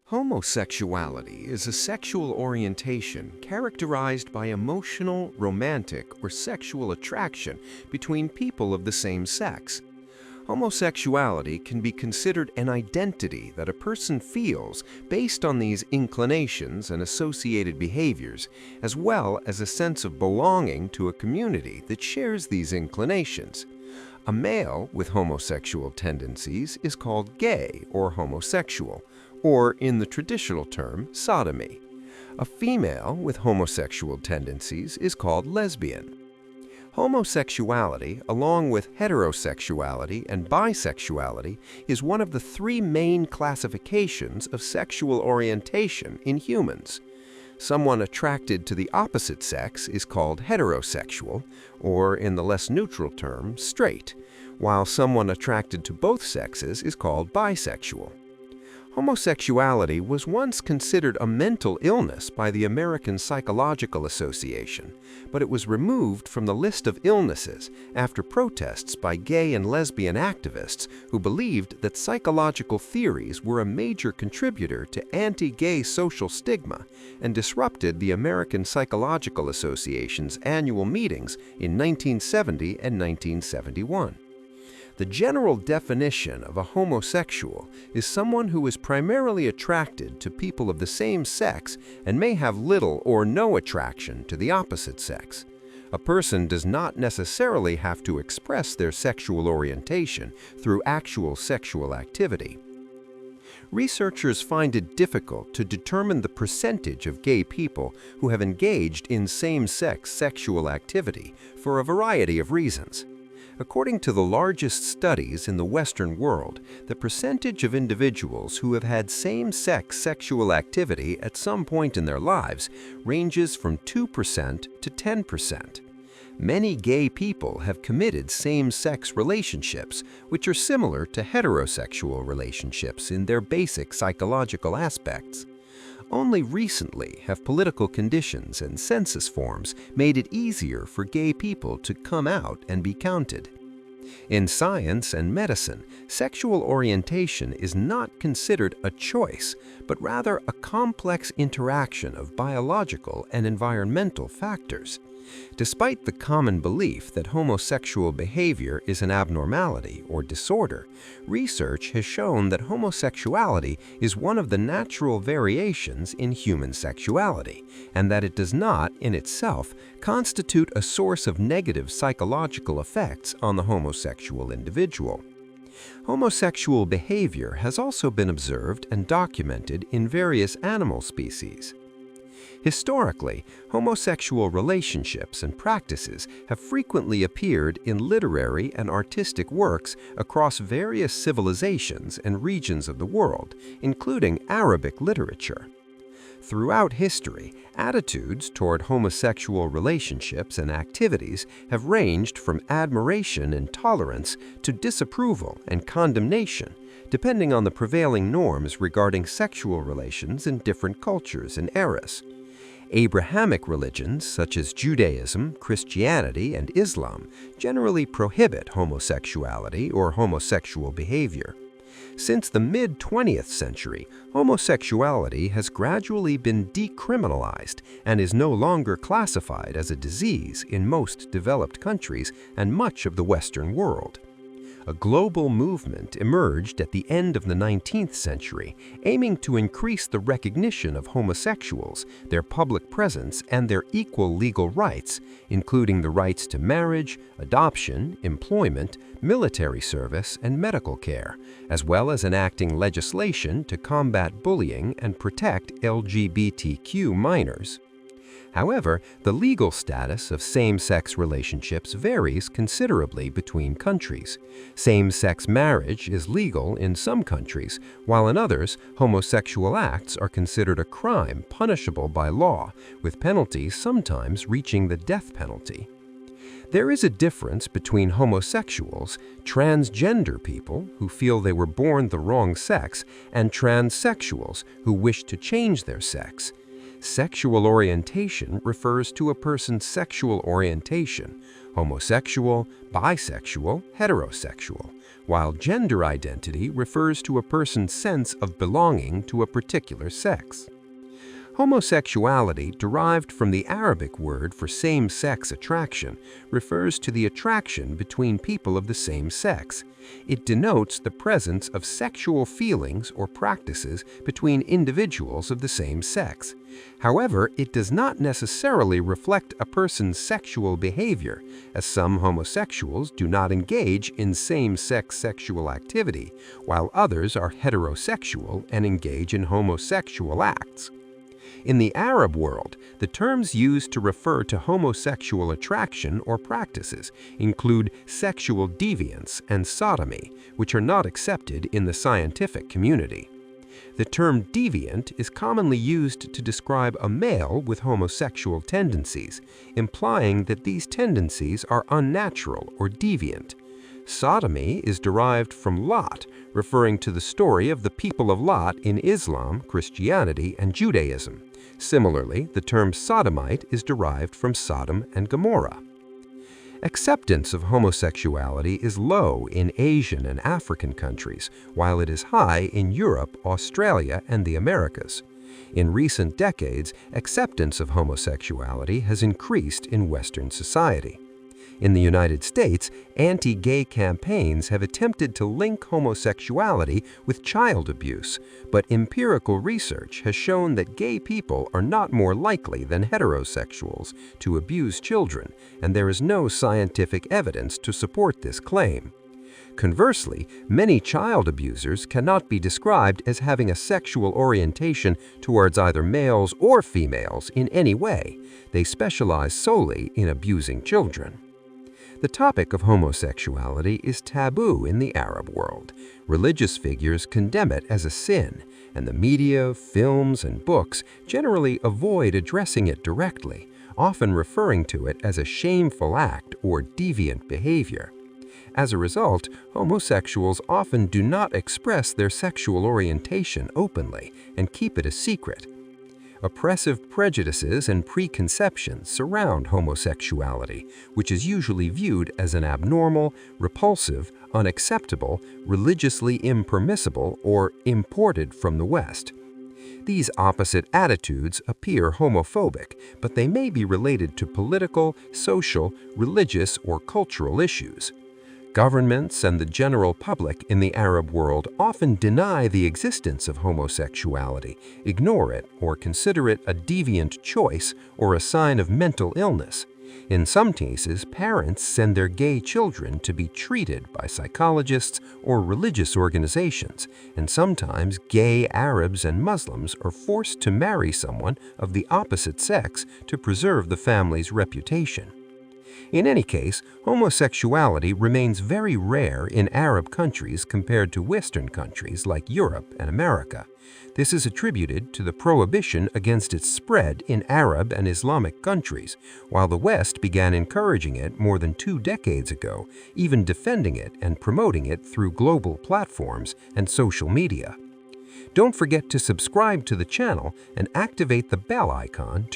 Homosexuality is a sexual orientation characterized by emotional, romantic, or sexual attraction between people of the same sex. Homosexuality can be considered an identity that a person feels based on these inclinations and associated behaviors, as well as a sense of belonging to a community that shares these inclinations. A male with homosexual tendencies is called gay or homosexual, or in the traditional term, sodomy. A female with homosexual tendencies is called lesbian. Homosexuality, along with heterosexuality and bisexuality, is one of the three main classifications of sexual orientation in humans. Someone attracted to the opposite sex is called heterosexual, or in the less neutral term, straight, while someone attracted to both sexes is called bisexual. Homosexuality was once considered a mental illness by the American Psychological Association, but it was removed from the list of illnesses after protests by gay and lesbian activists who believed that psychological theories were a major contributor to anti-gay social stigma and disrupted the American Psychological Association's annual meetings in 1970 and 1971. The general definition of a homosexual is someone who is primarily attracted to people of the same sex and may have little or no attraction to the opposite sex. A person does not necessarily have to express their sexual orientation through actual sexual activity. Researchers find it difficult to determine the percentage of gay people who have engaged in same-sex sexual activity for a variety of reasons. According to the largest studies in the Western world, the percentage of individuals who have had same-sex sexual activity at some point in their lives ranges from 2% to 10%. Many gay people have committed same-sex relationships, which are similar to heterosexual relationships in their basic psychological aspects. Only recently have political conditions and census forms made it easier for gay people to come out and be counted. In science and medicine, sexual orientation is not considered a choice, but rather a complex interaction of biological and environmental factors. Despite the common belief that homosexual behavior is an abnormality or disorder, research has shown that homosexuality is one of the natural variations in human sexuality, and that it does not, in itself, constitute a source of negative psychological effects on the homosexual individual. Homosexual behavior has also been observed and documented in various animal species. Historically, homosexual relationships and practices have frequently appeared in literary and artistic works across various civilizations and regions of the world, including Arabic literature. Throughout history, attitudes toward homosexual relationships and activities have ranged from admiration and tolerance to disapproval and condemnation, depending on the prevailing norms regarding sexual relations in different cultures and eras. Abrahamic religions such as Judaism, Christianity, and Islam generally prohibit homosexuality or homosexual behavior. Since the mid-20th century, homosexuality has gradually been decriminalized and is no longer classified as a disease in most developed countries and much of the Western world. A global movement emerged at the end of the 19th century, aiming to increase the recognition of homosexuals, their public presence, and their equal legal rights, including the rights to marriage, adoption, employment, military service, and medical care, as well as enacting legislation to combat bullying and protect LGBTQ minors. However, the legal status of same-sex relationships varies considerably between countries. Same-sex marriage is legal in some countries, while in others, homosexual acts are considered a crime punishable by law, with penalties sometimes reaching the death penalty. There is a difference between homosexuals, transgender people who feel they were born the wrong sex, and transsexuals who wish to change their sex. Sexual orientation refers to a person's sexual orientation, homosexual, bisexual, heterosexual, while gender identity refers to a person's sense of belonging to a particular sex. Homosexuality, derived from the Arabic word for same-sex attraction, refers to the attraction between people of the same sex. It denotes the presence of sexual feelings or practices between individuals of the same sex. However, it does not necessarily reflect a person's sexual behavior, as some homosexuals do not engage in same-sex sexual activity, while others are heterosexual and engage in homosexual acts. In the Arab world, the terms used to refer to homosexual attraction or practices include sexual deviance and sodomy, which are not accepted in the scientific community. The term deviant is commonly used to describe a male with homosexual tendencies, implying that these tendencies are unnatural or deviant. Sodomy is derived from Lot, referring to the story of the people of Lot in Islam, Christianity, and Judaism. Similarly, the term sodomite is derived from Sodom and Gomorrah. Acceptance of homosexuality is low in Asian and African countries, while it is high in Europe, Australia, and the Americas. In recent decades, acceptance of homosexuality has increased in Western society. In the United States, anti-gay campaigns have attempted to link homosexuality with child abuse, but empirical research has shown that gay people are not more likely than heterosexuals to abuse children, and there is no scientific evidence to support this claim. Conversely, many child abusers cannot be described as having a sexual orientation towards either males or females in any way. They specialize solely in abusing children. The topic of homosexuality is taboo in the Arab world. Religious figures condemn it as a sin, and the media, films, and books generally avoid addressing it directly, often referring to it as a shameful act or deviant behavior. As a result, homosexuals often do not express their sexual orientation openly and keep it a secret. Oppressive prejudices and preconceptions surround homosexuality, which is usually viewed as an abnormal, repulsive, unacceptable, religiously impermissible, or imported from the West. These opposite attitudes appear homophobic, but they may be related to political, social, religious, or cultural issues. Governments and the general public in the Arab world often deny the existence of homosexuality, ignore it, or consider it a deviant choice or a sign of mental illness. In some cases, parents send their gay children to be treated by psychologists or religious organizations, and sometimes gay Arabs and Muslims are forced to marry someone of the opposite sex to preserve the family's reputation. In any case, homosexuality remains very rare in Arab countries compared to Western countries like Europe and America. This is attributed to the prohibition against its spread in Arab and Islamic countries, while the West began encouraging it more than 2 decades ago, even defending it and promoting it through global platforms and social media. Don't forget to subscribe to the channel and activate the bell icon to